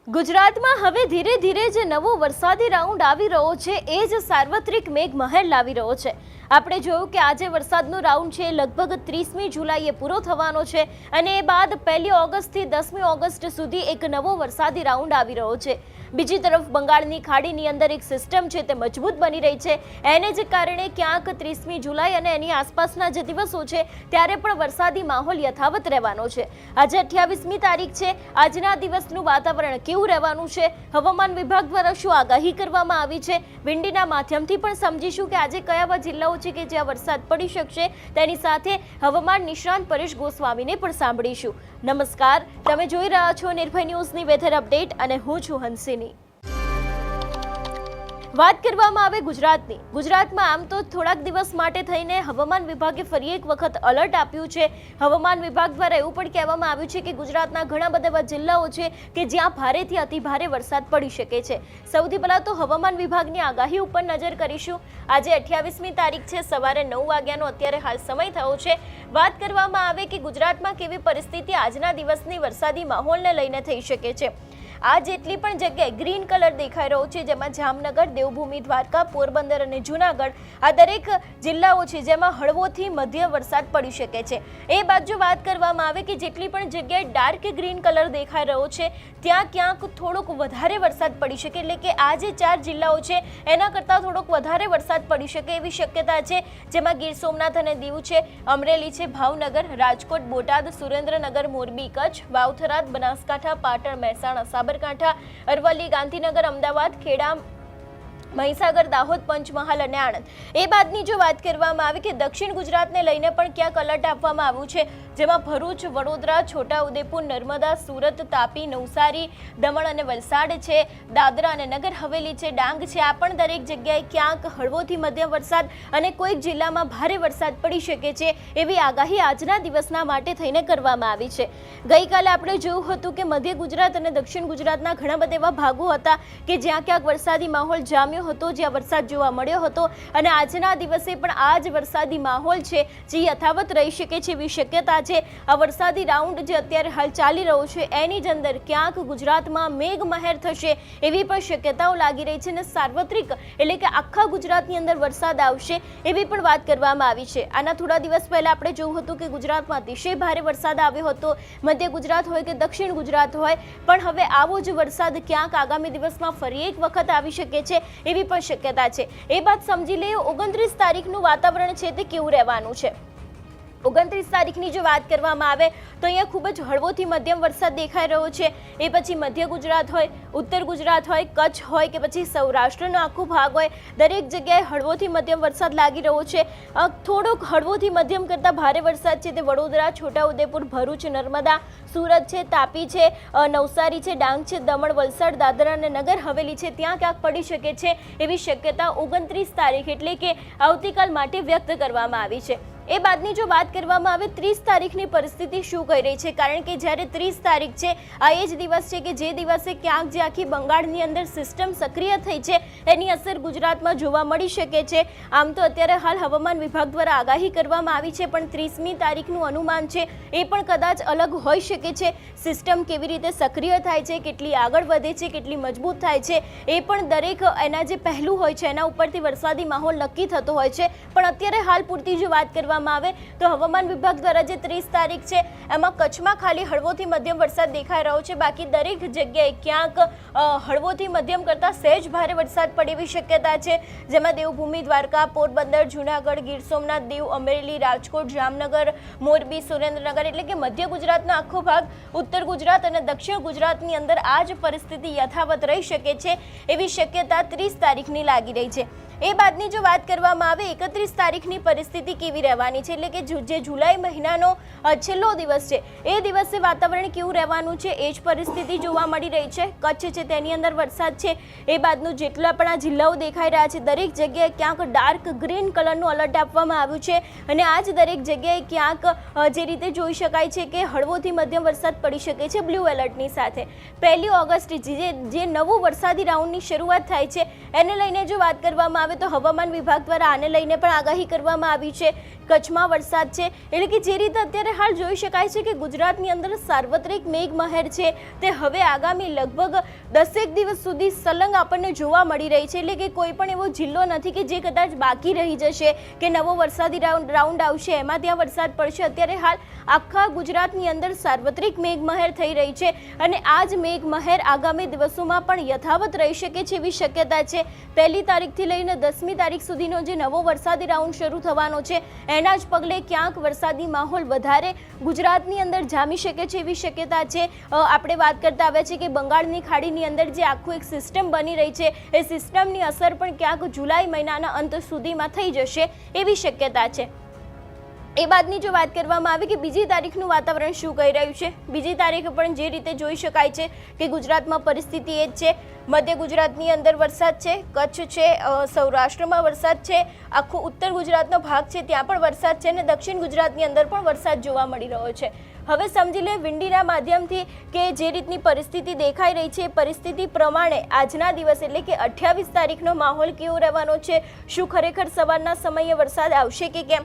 ગુજરાતમાં હવે ધીરે ધીરે જે નવો વરસાદી રાઉન્ડ આવી રહ્યો છે એ જ સાર્વત્રિક મેઘમહેર લાવી રહ્યો છે। આપણે જોયું કે આજે વરસાદનો રાઉન્ડ છે લગભગ 30મી જુલાઈએ પૂરો થવાનો છે અને એ બાદ 1લી ઓગસ્ટથી 10મી ઓગસ્ટ સુધી એક નવો વરસાદી રાઉન્ડ આવી રહ્યો છે। બીજી તરફ બંગાળની ખાડીની અંદર એક સિસ્ટમ છે તે મજબૂત બની રહી છે, એને જ કારણે ક્યાંક 30મી જુલાઈ અને એની આસપાસના જે દિવસો છે ત્યારે પણ વરસાદી માહોલ યથાવત રહેવાનો છે। આજે 28મી તારીખ છે। આજના દિવસનું વાતાવરણ કેવું રહેવાનું છે, હવામાન વિભાગ દ્વારા શું આગાહી કરવામાં આવી છે, વિંડીના માધ્યમથી પણ સમજીશું કે આજે કયા જિલ્લાઓ છે કે જ્યાં વરસાદ પડી શકશે। તેની સાથે હવામાન નિષ્ણાંત પરેશ ગોસ્વામીને પણ સાંભળીશું। નમસ્કાર, તમે જોઈ રહ્યા છો નિર્ભય ન્યૂઝની વેધર અપડેટ અને હું છું હંસિની। વાત કરવામાં આવે ગુજરાતની, ગુજરાતમાં આમ તો થોડાક દિવસ માટે થઈને હવામાન વિભાગે ફરી એક વખત એલર્ટ આપ્યું છે। હવામાન વિભાગ દ્વારા એવું પણ કહેવામાં આવ્યું છે કે ગુજરાતના ઘણા બધા એવા જિલ્લાઓ છે કે જ્યાં ભારેથી અતિ ભારે વરસાદ પડી શકે છે। સૌથી પહેલા તો હવામાન વિભાગની આગાહી ઉપર નજર કરીશું। આજે 28મી તારીખ છે, સવારે 9 વાગ્યાનો અત્યારે હાલ સમય થયો છે। વાત કરવામાં આવે કે ગુજરાતમાં કેવી પરિસ્થિતિ આજના દિવસની વરસાદી માહોલને લઈને થઈ શકે છે। આ જેટલી પણ જગ્યાએ ગ્રીન કલર દેખાઈ રહ્યો છે, જેમાં જામનગર, દેવભૂમિ, દ્વારકા, પોરબંદર અને જૂનાગઢ આ દરેક જિલ્લાઓ છે જેમાં હળવોથી મધ્ય વરસાદ પડી શકે છે। એ બાજુ વાત કરવામાં આવે કે જેટલી પણ જગ્યાએ ડાર્ક ગ્રીન કલર દેખાઈ રહ્યો છે ત્યાં ક્યાંક થોડોક વધારે વરસાદ પડી શકે, એટલે કે આ જે 4 જિલ્લાઓ છે એના કરતાં થોડોક વધારે વરસાદ પડી શકે એવી શક્યતા છે, જેમાં ગીર સોમનાથ અને દીવ છે, અમરેલી છે, ભાવનગર, રાજકોટ, બોટાદ, સુરેન્દ્રનગર, મોરબી, કચ્છ, વાવથરાદ, બનાસકાંઠા, પાટણ, મહેસાણા, સાબરકાંઠા, અરવલ્લી, ગાંધીનગર, અમદાવાદ, ખેડા, મહીસાગર, દાહોદ, પંચમહાલ અને આણંદ। એ બાદની જો વાત કરવામાં આવે કે દક્ષિણ ગુજરાતને લઈને પણ ક્યાંક એલર્ટ આપવામાં આવ્યું છે, જેમાં ભરૂચ, વડોદરા, છોટાઉદેપુર, નર્મદા, સુરત, તાપી, નવસારી, દમણ અને વલસાડ છે, દાદરા અને નગર હવેલી છે, ડાંગ છે, આ પણ દરેક જગ્યાએ ક્યાંક હળવોથી મધ્યમ વરસાદ અને કોઈક જિલ્લામાં ભારે વરસાદ પડી શકે છે એવી આગાહી આજના દિવસના માટે થઈને કરવામાં આવી છે। ગઈકાલે આપણે જોયું હતું કે મધ્ય ગુજરાત અને દક્ષિણ ગુજરાતના ઘણા બધા એવા ભાગો હતા કે જ્યાં ક્યાંક વરસાદી માહોલ જામ્યો હતો, જ્યાં વરસાદ જોવા મળ્યો હતો અને આજના દિવસે પણ આ જ વરસાદી માહોલ છે જે યથાવત રહી શકે છે એવી શક્યતા છે। આ વરસાદી રાઉન્ડ જે અત્યારે હાલ ચાલી રહ્યો છે એની જ અંદર ક્યાંક ગુજરાતમાં મેઘમહેર થશે એવી પણ શક્યતાઓ લાગી રહી છે અને સાર્વત્રિક એટલે કે આખા ગુજરાતની અંદર વરસાદ આવશે એવી પણ વાત કરવામાં આવી છે। આના થોડા દિવસ પહેલા આપણે જોયું હતું કે ગુજરાતમાં અતિશય ભારે વરસાદ આવ્યો હતો, મધ્ય ગુજરાત હોય કે દક્ષિણ ગુજરાત હોય, પણ હવે આવો જ વરસાદ ક્યાંક આગામી દિવસમાં ફરી એક વખત આવી શકે છે એવી પણ શક્યતા છે। એ બાદ સમજી લઈએ 29 તારીખનું વાતાવરણ છે તે કેવું રહેવાનું છે। 29 તારીખની જો વાત કરવામાં આવે તો અહીંયા ખૂબ જ હળવોથી મધ્યમ વરસાદ દેખાઈ રહ્યો છે। એ પછી મધ્ય ગુજરાત હોય, ઉત્તર ગુજરાત હોય, કચ્છ હોય કે પછી સૌરાષ્ટ્રનો આખો ભાગ હોય, દરેક જગ્યાએ હળવોથી મધ્યમ વરસાદ લાગી રહ્યો છે। થોડોક હળવોથી મધ્યમ કરતાં ભારે વરસાદ છે તે વડોદરા, છોટાઉદેપુર, ભરૂચ, નર્મદા, સુરત છે, તાપી છે, નવસારી છે, ડાંગ છે, દમણ, વલસાડ, દાદરા અને નગર હવેલી છે ત્યાં ક્યાંક પડી શકે છે એવી શક્યતા 29 તારીખ એટલે કે આવતીકાલ માટે વ્યક્ત કરવામાં આવી છે। એ બાદની જો વાત કરવામાં આવે 30 તારીખની પરિસ્થિતિ શું કહી રહી છે, કારણ કે જ્યારે 30 તારીખ છે આ એ જ દિવસ છે કે જે દિવસે ક્યાંક જે આખી બંગાળની અંદર સિસ્ટમ સક્રિય થઈ છે એની અસર ગુજરાતમાં જોવા મળી શકે છે। આમ તો અત્યારે હાલ હવામાન વિભાગ દ્વારા આગાહી કરવામાં આવી છે, પણ 30મી તારીખનું અનુમાન છે એ પણ કદાચ અલગ હોઈ શકે છે। સિસ્ટમ કેવી રીતે સક્રિય થાય છે, કેટલી આગળ વધે છે, કેટલી મજબૂત થાય છે એ પણ દરેક એના જે પહેલું હોય છે એના ઉપરથી વરસાદી માહોલ નક્કી થતો હોય છે। પણ અત્યારે હાલ પૂરતી જો વાત કરવામાં આવે તો હવામાન વિભાગ દ્વારા જે 30 તારીખ છે એમાં કચ્છમાં ખાલી હળવોથી મધ્યમ વરસાદ દેખાઈ રહ્યો છે, બાકી દરેક જગ્યાએ ક્યાંક હળવોથી મધ્યમ કરતાં સહેજ ભારે વરસાદ પડે એવી શક્યતા છે, જેમાં દેવભૂમિ, દ્વારકા, પોરબંદર, જૂનાગઢ, ગીર સોમનાથ, દીવ, અમરેલી, રાજકોટ, જામનગર, મોરબી, સુરેન્દ્રનગર એટલે કે મધ્ય ગુજરાતનો આખો ભાગ, ઉત્તર ગુજરાત અને દક્ષિણ ગુજરાતની અંદર આ જ પરિસ્થિતિ યથાવત રહી શકે છે એવી શક્યતા 30 તારીખની લાગી રહી છે। એ બાદની જો વાત કરવામાં આવે 31 તારીખની પરિસ્થિતિ કેવી રહેવાની છે, એટલે કે જે જુલાઈ મહિનાનો છેલ્લો દિવસ છે એ દિવસે વાતાવરણ કેવું રહેવાનું છે એ જ પરિસ્થિતિ જોવા મળી રહી છે। કચ્છ છે તેની અંદર વરસાદ છે, એ બાદનું જેટલા પણ આ જિલ્લાઓ દેખાઈ રહ્યા છે દરેક જગ્યાએ ક્યાંક ડાર્ક ગ્રીન કલરનું એલર્ટ આપવામાં આવ્યું છે અને આ જ દરેક જગ્યાએ ક્યાંક જે રીતે જોઈ શકાય છે કે હળવોથી મધ્યમ વરસાદ પડી શકે છે બ્લુ એલર્ટની સાથે। 1લી ઓગસ્ટ જે નવું વરસાદી રાઉન્ડની શરૂઆત થાય છે એને લઈને જો વાત કરવામાં આવે તો હવામાન વિભાગ દ્વારા આને લઈને પણ આગાહી કરવામાં આવી છે. કચ્છમાં વરસાદ છે, એટલે કે જે રીતે અત્યારે હાલ જોઈ શકાય છે કે ગુજરાતની અંદર સાર્વત્રિક મેઘમહેર છે તે હવે આગામી લગભગ 10 દિવસ સુધી સલંગ આપણને જોવા મળી રહી છે. એટલે કે કોઈ પણ એવો જિલ્લો નથી કે જે કદાચ બાકી રહી જશે કે નવો વરસાદી રાઉન્ડ આવશે એમાં ત્યાં વરસાદ પડશે. અત્યારે હાલ આખા ગુજરાતની અંદર સાર્વત્રિક મેઘમહેર થઈ રહી છે અને આ જ મેઘમહેર આગામી દિવસોમાં પણ યથાવત રહી શકે છે એવી શક્યતા છે. 1 તારીખથી લઈને 10મી તારીખ સુધીનો જે નવો વરસાદી રાઉન્ડ શરૂ થવાનો છે એના જ પગલે ક્યાંક વરસાદી માહોલ વધારે ગુજરાતની અંદર જામી શકે છે એવી શક્યતા છે. આપણે વાત કરતા આવ્યા છીએ કે બંગાળની ખાડીની અંદર જે આખું એક સિસ્ટમ બની રહી છે એ સિસ્ટમની અસર પણ ક્યાંક જુલાઈ મહિનાના અંત સુધીમાં થઈ જશે એવી શક્યતા છે. એ બાદની જો વાત કરવામાં આવે કે બીજી તારીખનું વાતાવરણ શું કહી રહ્યું છે, બીજી તારીખે પણ જે રીતે જોઈ શકાય છે કે ગુજરાતમાં પરિસ્થિતિ એ જ છે. મધ્ય ગુજરાતની અંદર વરસાદ છે, કચ્છ છે, સૌરાષ્ટ્રમાં વરસાદ છે, આખો ઉત્તર ગુજરાતનો ભાગ છે ત્યાં પણ વરસાદ છે અને દક્ષિણ ગુજરાતની અંદર પણ વરસાદ જોવા મળી રહ્યો છે. હવે સમજી લે વિંડીના માધ્યમથી કે જે રીતની પરિસ્થિતિ દેખાઈ રહી છે એ પરિસ્થિતિ પ્રમાણે આજના દિવસ એટલે કે 28 તારીખનો માહોલ કેવો રહેવાનો છે, શું ખરેખર સવારના સમયે વરસાદ આવશે કે કેમ.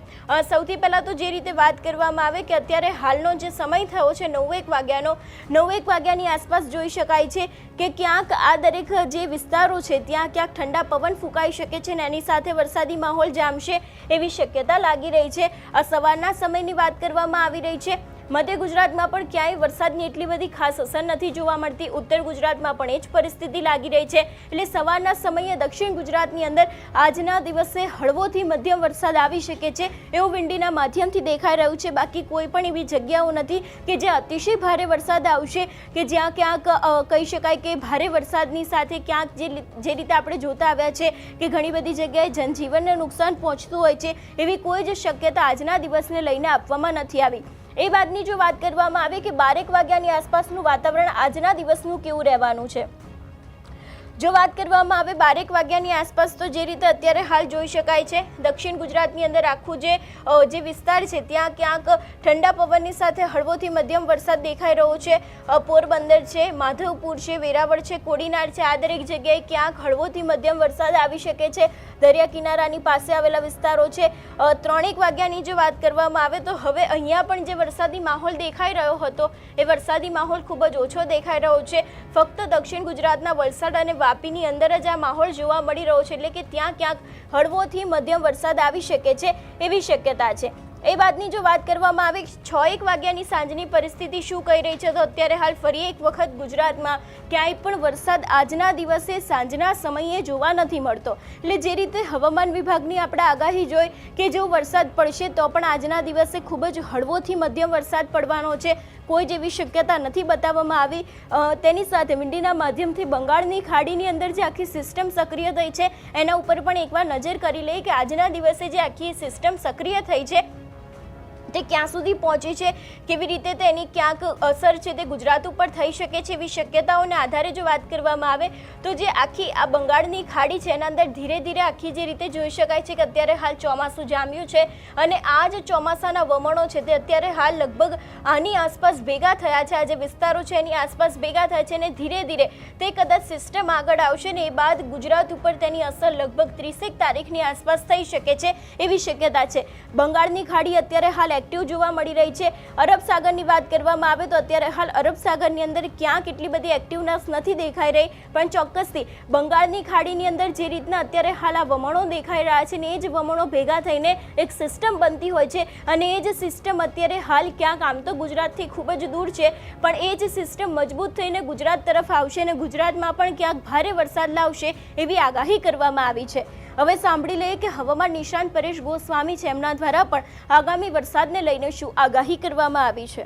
સૌથી પહેલાં તો જે રીતે વાત કરવામાં આવે કે અત્યારે હાલનો જે સમય થયો છે 9:01 વાગ્યાનો, 9:01 વાગ્યાની આસપાસ જોઈ શકાય છે કે ક્યાંક આ દરેક જે વિસ્તારો છે ત્યાં ક્યાંક ઠંડા પવન ફૂંકાઈ શકે છે અને એની સાથે વરસાદી માહોલ જામશે એવી શક્યતા લાગી રહી છે. આ સવારના સમયની વાત કરવામાં આવી રહી છે. મધ્ય ગુજરાતમાં પણ ક્યાંય વરસાદની એટલી બધી ખાસ અસર નથી જોવા મળતી. ઉત્તર ગુજરાતમાં પણ એ જ પરિસ્થિતિ લાગી રહી છે. એટલે સવારના સમયે દક્ષિણ ગુજરાતની અંદર આજના દિવસે હળવોથી મધ્યમ વરસાદ આવી શકે છે એવું વિંડીના માધ્યમથી દેખાઈ રહ્યું છે. બાકી કોઈ પણ એવી જગ્યાઓ નથી કે જે અતિશય ભારે વરસાદ આવશે કે જ્યાં ક્યાંક કહી શકાય કે ભારે વરસાદની સાથે ક્યાંક જે રીતે આપણે જોતા આવ્યા છે કે ઘણી બધી જગ્યાએ જનજીવનને નુકસાન પહોંચતું હોય છે એવી કોઈ જ શક્યતા આજના દિવસને લઈને આપવામાં નથી આવી. એ બાદની જો વાત કરવામાં આવે કે 12 વાગ્યાની આસપાસનું વાતાવરણ આજના દિવસનું કેવું રહેવાનું છે. જો વાત કરવામાં આવે 12 વાગ્યાની આસપાસ તો જે રીતે અત્યારે હાલ જોઈ શકાય છે દક્ષિણ ગુજરાતની અંદર આખું જે વિસ્તાર છે ત્યાં ક્યાંક ઠંડા પવનની સાથે હળવોથી મધ્યમ વરસાદ દેખાઈ રહ્યો છે. પોરબંદર છે, માધવપુર છે, વેરાવળ છે, કોડીનાર છે, આ દરેક જગ્યાએ ક્યાંક હળવોથી મધ્યમ વરસાદ આવી શકે છે. દરિયા કિનારાની પાસે આવેલા વિસ્તારો છે. 3:01 વાગ્યાની જો વાત કરવામાં આવે તો હવે અહીંયા પણ જે વરસાદી માહોલ દેખાઈ રહ્યો હતો એ વરસાદી માહોલ ખૂબ જ ઓછો દેખાઈ રહ્યો છે. ફક્ત દક્ષિણ ગુજરાતના વલસાડ અને વાપીની અંદર જ આ માહોલ જોવા મળી રહ્યો છે. એટલે કે ત્યાં ક્યાંક હળવોથી મધ્યમ વરસાદ આવી શકે છે એવી શક્યતા છે. એ બાદની જો વાત કરવામાં આવે 6:01 વાગ્યાની સાંજની પરિસ્થિતિ શું કહી રહી છે તો અત્યારે હાલ ફરી એક વખત ગુજરાતમાં ક્યાંય પણ વરસાદ આજના દિવસે સાંજના સમયે જોવા નથી મળતો. એટલે જે રીતે હવામાન વિભાગની આપણે આગાહી જોઈ કે જો વરસાદ પડશે તો પણ આજના દિવસે ખૂબ જ હળવોથી મધ્યમ વરસાદ પડવાનો છે, કોઈ જેવી શક્યતા નથી બતાવવામાં આવી. તેની સાથે વિંડીના માધ્યમથી બંગાળની ખાડીની અંદર જે આખી સિસ્ટમ સક્રિય થઈ છે એના ઉપર પણ એકવાર નજર કરી લઈએ કે આજના દિવસે જે આખી સિસ્ટમ સક્રિય થઈ છે તે ક્યાં સુધી પહોંચી છે, કેવી રીતે તેની ક્યાંક અસર છે તે ગુજરાત ઉપર થઈ શકે છે એવી શક્યતાઓને આધારે જો વાત કરવામાં આવે તો જે આખી આ બંગાળની ખાડી છે એના અંદર ધીરે ધીરે આખી જે રીતે જોઈ શકાય છે કે અત્યારે હાલ ચોમાસું જામ્યું છે અને આ જ ચોમાસાના વમણો છે તે અત્યારે હાલ લગભગ આની આસપાસ ભેગા થયા છે. આ જે વિસ્તારો છે એની આસપાસ ભેગા થયા છે અને ધીરે ધીરે તે કદાચ સિસ્ટમ આગળ આવશે ને એ બાદ ગુજરાત ઉપર તેની અસર લગભગ 30 તારીખની આસપાસ થઈ શકે છે એવી શક્યતા છે. બંગાળની ખાડી અત્યારે હાલ એક્ટિવ જોવા મળી રહી છે. અરબ સાગરની વાત કરવામાં આવે તો અત્યારે હાલ અરબ સાગરની અંદર ક્યાંક એટલી બધી એક્ટિવનેસ નથી દેખાઈ રહી, પણ ચોક્કસથી બંગાળની ખાડીની અંદર જે રીતના અત્યારે હાલ આ વમણો દેખાઈ રહ્યા છે ને એ જ વમણો ભેગા થઈને એક સિસ્ટમ બનતી હોય છે અને એ જ સિસ્ટમ અત્યારે હાલ ક્યાંક આમ તો ગુજરાતથી ખૂબ જ દૂર છે પણ એ જ સિસ્ટમ મજબૂત થઈને ગુજરાત તરફ આવશે અને ગુજરાતમાં પણ ક્યાંક ભારે વરસાદ લાવશે એવી આગાહી કરવામાં આવી છે. હવે સાંભળી લઈએ કે હવામાન નિષ્ણાંત પરેશ ગોસ્વામી છે એમના દ્વારા પણ આગામી વરસાદને લઈને શું આગાહી કરવામાં આવી છે.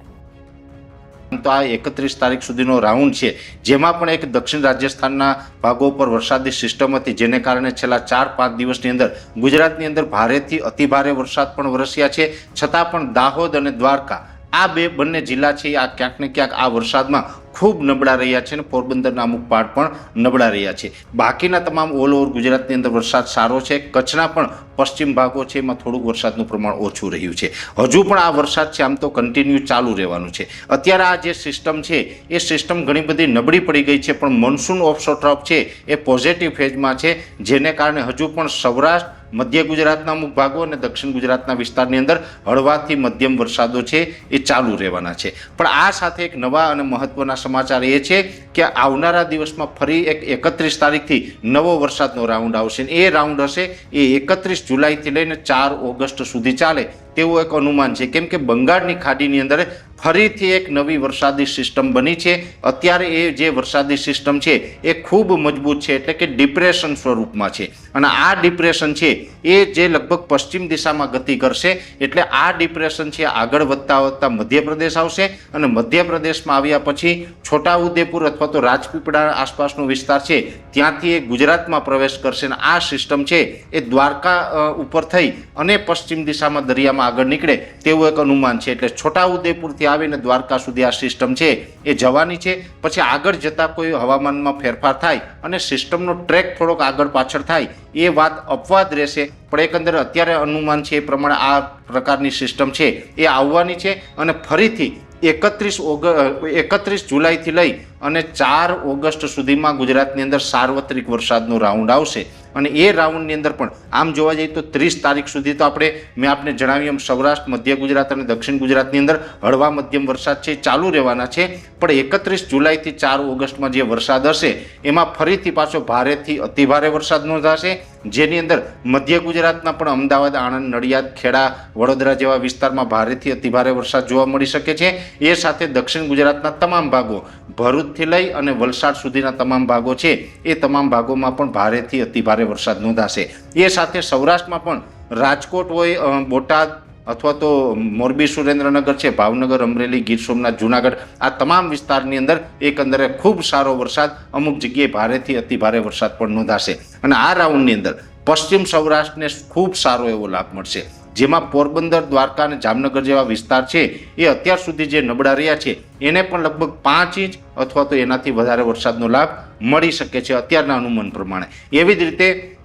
તો આ 31 તારીખ સુધીનો રાઉન્ડ છે જેમાં પણ એક દક્ષિણ રાજસ્થાનના ભાગો પર વરસાદી સિસ્ટમ હતી જેને કારણે છેલ્લા 4-5 દિવસની અંદર ગુજરાતની અંદર ભારેથી અતિભારે વરસાદ પણ વરસ્યા છે. છતાં પણ દાહોદ અને દ્વારકા આ બંને જિલ્લા છે આ ક્યાંક ને ક્યાંક આ વરસાદમાં ખૂબ નબળા રહ્યા છે અને પોરબંદરના અમુક પાર્ટ પણ નબળા રહ્યા છે. બાકીના તમામ ઓલ ઓવર ગુજરાતની અંદર વરસાદ સારો છે. કચ્છના પણ પશ્ચિમ ભાગો છે એમાં થોડુંક વરસાદનું પ્રમાણ ઓછું રહ્યું છે. હજુ પણ આ વરસાદ છે આમ તો કન્ટિન્યુ ચાલુ રહેવાનું છે. અત્યારે આ જે સિસ્ટમ છે એ સિસ્ટમ ઘણી બધી નબળી પડી ગઈ છે, પણ મોન્સૂન ઓફશોર ટ્રફ છે એ પોઝિટિવ ફેઝમાં છે, જેને કારણે હજુ પણ સૌરાષ્ટ્ર, મધ્ય ગુજરાતના અમુક ભાગો અને દક્ષિણ ગુજરાતના વિસ્તારની અંદર હળવાથી મધ્યમ વરસાદો છે એ ચાલુ રહેવાના છે. પણ આ સાથે એક નવા અને મહત્વના સમાચાર એ છે કે આવનારા દિવસમાં ફરી એક 31 તારીખથી નવો વરસાદનો રાઉન્ડ આવશે. એ રાઉન્ડ હશે એ 31 જુલાઈથી લઈને 4 ઓગસ્ટ સુધી ચાલે તેવું એક અનુમાન છે, કેમ કે બંગાળની ખાડીની અંદર ફરીથી એક નવી વરસાદી સિસ્ટમ બની છે. અત્યારે એ જે વરસાદી સિસ્ટમ છે એ ખૂબ મજબૂત છે, એટલે કે ડિપ્રેશન સ્વરૂપમાં છે. અને આ ડિપ્રેશન છે એ જે લગભગ પશ્ચિમ દિશામાં ગતિ કરશે, એટલે આ ડિપ્રેશન છે આગળ વધતા વધતા મધ્યપ્રદેશ આવશે અને મધ્યપ્રદેશમાં આવ્યા પછી છોટાઉદેપુર અથવા તો રાજપીપળા આસપાસનો વિસ્તાર છે ત્યાંથી એ ગુજરાતમાં પ્રવેશ કરશે. અને આ સિસ્ટમ છે એ દ્વારકા ઉપર થઈ અને પશ્ચિમ દિશામાં દરિયામાં આગળ નીકળે તેવું એક અનુમાન છે. એટલે છોટાઉદેપુરથી આવીને દ્વારકા સુધી આ સિસ્ટમ છે એ જવાની છે. પછી આગળ જતાં કોઈ હવામાનમાં ફેરફાર થાય અને સિસ્ટમનો ટ્રેક થોડોક આગળ પાછળ થાય એ વાત અપવાદ રહેશે, પણ એકંદરે અત્યારે અનુમાન છે એ પ્રમાણે આ પ્રકારની સિસ્ટમ છે એ આવવાની છે. અને ફરીથી 31 જુલાઈથી લઈ અને 4 ઓગસ્ટ સુધીમાં ગુજરાતની અંદર સાર્વત્રિક વરસાદનો રાઉન્ડ આવશે. અને એ રાઉન્ડની અંદર પણ આમ જોવા જઈએ તો 30 તારીખ સુધી તો મેં આપને જણાવ્યું એમ સૌરાષ્ટ્ર, મધ્ય ગુજરાત અને દક્ષિણ ગુજરાતની અંદર હળવા મધ્યમ વરસાદ છે ચાલુ રહેવાના છે. પણ 31 જુલાઈથી 4 ઓગસ્ટમાં જે વરસાદ હશે એમાં ફરીથી પાછો ભારેથી અતિભારે વરસાદ નોંધાશે, જેની અંદર મધ્ય ગુજરાતના પણ અમદાવાદ, આણંદ, નડિયાદ, ખેડા, વડોદરા જેવા વિસ્તારમાં ભારેથી અતિભારે વરસાદ જોવા મળી શકે છે. એ સાથે દક્ષિણ ગુજરાતના તમામ ભાગો, ભરૂચથી લઈ અને વલસાડ સુધીના તમામ ભાગો છે એ તમામ ભાગોમાં પણ ભારેથી અતિભારે વરસાદ નોંધાશે. એ સાથે સૌરાષ્ટ્રમાં પણ રાજકોટ હોય, બોટાદ અથવા તો મોરબી, સુરેન્દ્રનગર છે, ભાવનગર, અમરેલી, ગીર સોમનાથ, જુનાગઢ, આ તમામ વિસ્તારની અંદર એકંદરે ખૂબ સારો વરસાદ, અમુક જગ્યાએ ભારેથી અતિભારે વરસાદ પણ નોંધાશે. અને આ રાઉન્ડની અંદર પશ્ચિમ સૌરાષ્ટ્રને ખૂબ સારો એવો લાભ મળશે, જેમાં પોરબંદર, દ્વારકા અને જામનગર જેવા વિસ્તાર છે એ અત્યાર સુધી જે નબળા રહ્યા છે એને પણ લગભગ 5 ઇંચ અથવા તો એનાથી વધારે વરસાદનો લાભ મળી શકે છે અત્યારના અનુમાન પ્રમાણે. એવી જ રીતે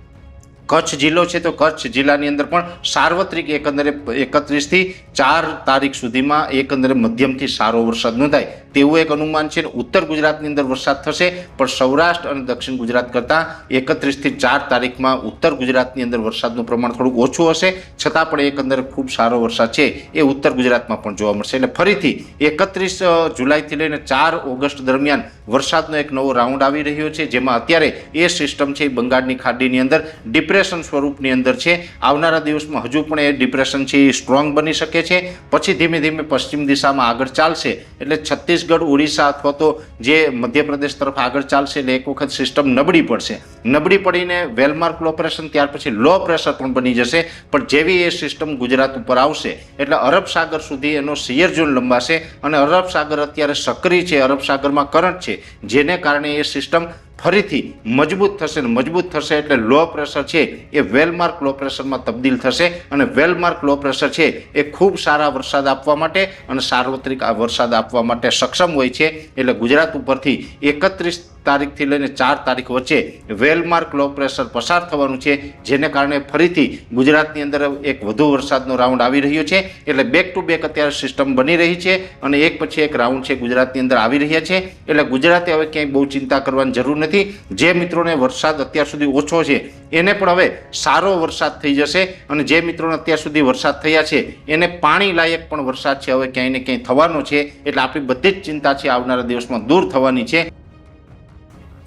કચ્છ જિલ્લો છે તો કચ્છ જિલ્લાની અંદર પણ સાર્વત્રિક એકંદરે 31 થી 4 તારીખ સુધીમાં એકંદરે મધ્યમથી સારો વરસાદ નોંધાય તેવું એક અનુમાન છે. ઉત્તર ગુજરાતની અંદર વરસાદ થશે, પણ સૌરાષ્ટ્ર અને દક્ષિણ ગુજરાત કરતાં 31 થી 4 તારીખમાં ઉત્તર ગુજરાતની અંદર વરસાદનું પ્રમાણ થોડુંક ઓછું હશે, છતાં પણ એકંદરે ખૂબ સારો વરસાદ છે એ ઉત્તર ગુજરાતમાં પણ જોવા મળશે. એટલે ફરીથી 31 જુલાઈથી લઈને 4 ઓગસ્ટ દરમિયાન વરસાદનો એક નવો રાઉન્ડ આવી રહ્યો છે, જેમાં અત્યારે એ સિસ્ટમ છે એ બંગાળની ખાડીની અંદર ડિપ્રેશન સ્વરૂપની અંદર છે. આવનારા દિવસમાં હજુ પણ એ ડિપ્રેશન છે એ સ્ટ્રોંગ બની શકે છે. પછી ધીમે ધીમે પશ્ચિમ દિશામાં આગળ ચાલશે, એટલે છત્તીસગઢ, ઓડિશા અથવા તો જે મધ્યપ્રદેશ તરફ આગળ ચાલશે, એટલે એક વખત સિસ્ટમ નબળી પડશે. નબળી પડીને વેલમાર્ક લો પ્રેશર, ત્યાર પછી લો પ્રેશર પણ બની જશે. પણ જેવી એ સિસ્ટમ ગુજરાત ઉપર આવશે એટલે અરબ સાગર સુધી એનો સિયર ઝોન લંબાશે, અને અરબ સાગર અત્યારે સક્રિય છે, અરબ સાગરમાં કરંટ છે, જેને કારણે એ સિસ્ટમ ફરીથી મજબૂત થશે. ને મજબૂત થશે એટલે લો પ્રેશર છે એ વેલમાર્ક લો પ્રેશરમાં તબદીલ થશે, અને વેલમાર્ક લો પ્રેશર છે એ ખૂબ સારા વરસાદ આપવા માટે અને સાર્વત્રિક આ વરસાદ આપવા માટે સક્ષમ હોય છે. એટલે ગુજરાત ઉપરથી 31 તારીખથી લઈને 4 તારીખ વચ્ચે વેલમાર્ક લો પ્રેશર પસાર થવાનું છે, જેને કારણે ફરીથી ગુજરાતની અંદર એક વધુ વરસાદનો રાઉન્ડ આવી રહ્યો છે. એટલે બેક ટુ બેક અત્યારે સિસ્ટમ બની રહી છે અને એક પછી એક રાઉન્ડ છે ગુજરાતની અંદર આવી રહ્યા છે. એટલે ગુજરાતે હવે ક્યાંય બહુ ચિંતા કરવાની જરૂર નથી. જે મિત્રોને વરસાદ અત્યાર સુધી ઓછો છે એને પણ હવે સારો વરસાદ થઈ જશે, અને જે મિત્રોને અત્યાર સુધી વરસાદ થયા છે એને પાણી લાયક પણ વરસાદ છે હવે ક્યાંય ને ક્યાંય થવાનો છે. એટલે આપણી બધી જ ચિંતા છે આવનારા દિવસમાં દૂર થવાની છે.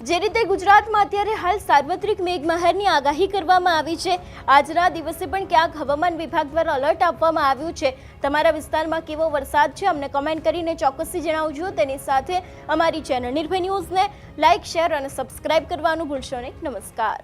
જે રીતે ગુજરાતમાં અત્યારે હાલ સાર્વત્રિક મેઘમહેરની આગાહી કરવામાં આવી છે, આજના દિવસે પણ ક્યાંક હવામાન વિભાગ દ્વારા અલર્ટ આપવામાં આવ્યું છે. તમારા વિસ્તારમાં કેવો વરસાદ છે અમને કમેન્ટ કરીને ચોક્કસથી જણાવજો. તેની સાથે અમારી ચેનલ નિર્ભય ન્યૂઝને લાઇક, શેર અને સબસ્ક્રાઇબ કરવાનું ભૂલશો નહીં. નમસ્કાર.